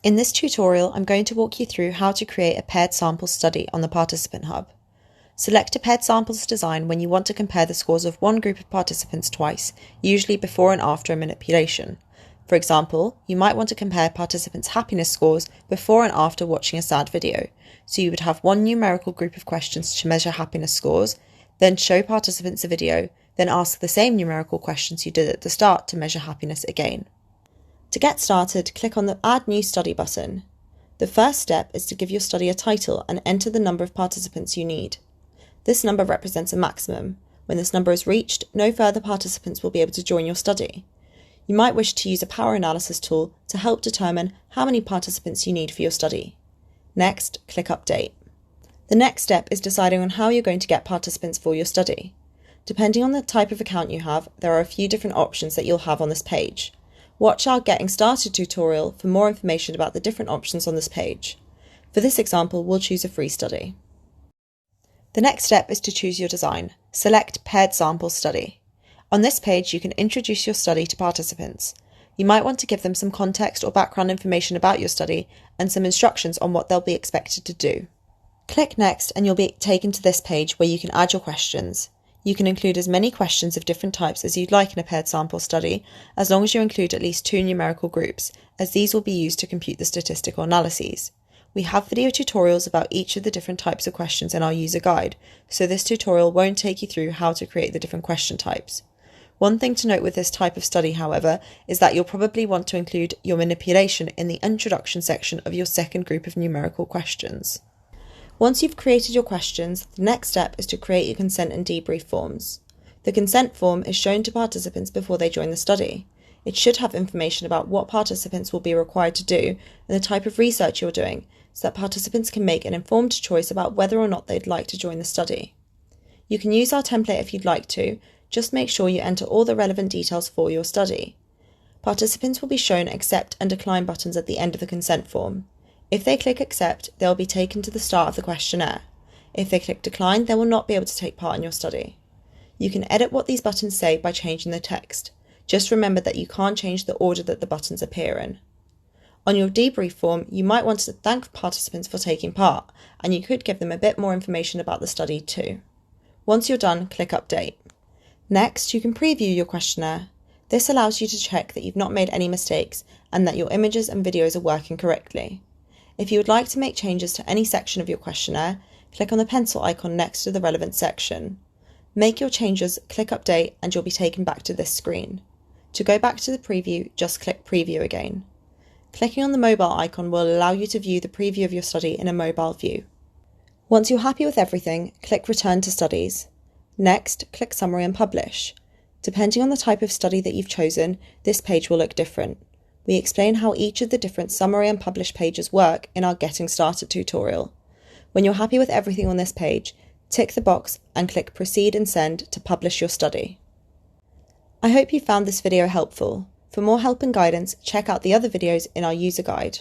In this tutorial, I'm going to walk you through how to create a paired sample study on the Participant Hub. Select a paired samples design when you want to compare the scores of one group of participants twice, usually before and after a manipulation. For example, you might want to compare participants' happiness scores before and after watching a sad video. So you would have one numerical group of questions to measure happiness scores, then show participants a video, then ask the same numerical questions you did at the start to measure happiness again. To get started, click on the Add New Study button. The first step is to give your study a title and enter the number of participants you need. This number represents a maximum. When this number is reached, no further participants will be able to join your study. You might wish to use a power analysis tool to help determine how many participants you need for your study. Next, click Update. The next step is deciding on how you're going to get participants for your study. Depending on the type of account you have, there are a few different options that you'll have on this page. Watch our Getting Started tutorial for more information about the different options on this page. For this example, we'll choose a free study. The next step is to choose your design. Select Paired Sample Study. On this page, you can introduce your study to participants. You might want to give them some context or background information about your study and some instructions on what they'll be expected to do. Click Next and you'll be taken to this page where you can add your questions. You can include as many questions of different types as you'd like in a paired sample study, as long as you include at least 2 numerical groups, as these will be used to compute the statistical analyses. We have video tutorials about each of the different types of questions in our user guide, so this tutorial won't take you through how to create the different question types. One thing to note with this type of study, however, is that you'll probably want to include your manipulation in the introduction section of your second group of numerical questions. Once you've created your questions, the next step is to create your consent and debrief forms. The consent form is shown to participants before they join the study. It should have information about what participants will be required to do and the type of research you're doing, so that participants can make an informed choice about whether or not they'd like to join the study. You can use our template if you'd like to, just make sure you enter all the relevant details for your study. Participants will be shown accept and decline buttons at the end of the consent form. If they click accept, they'll be taken to the start of the questionnaire. If they click decline, they will not be able to take part in your study. You can edit what these buttons say by changing the text. Just remember that you can't change the order that the buttons appear in. On your debrief form, you might want to thank participants for taking part, and you could give them a bit more information about the study too. Once you're done, click Update. Next, you can preview your questionnaire. This allows you to check that you've not made any mistakes and that your images and videos are working correctly. If you would like to make changes to any section of your questionnaire, click on the pencil icon next to the relevant section. Make your changes, click Update, and you'll be taken back to this screen. To go back to the preview, just click Preview again. Clicking on the mobile icon will allow you to view the preview of your study in a mobile view. Once you're happy with everything, click Return to Studies. Next, click Summary and Publish. Depending on the type of study that you've chosen, this page will look different. We explain how each of the different Summary and Publish pages work in our Getting Started tutorial. When you're happy with everything on this page, tick the box and click Proceed and Send to publish your study. I hope you found this video helpful. For more help and guidance, check out the other videos in our user guide.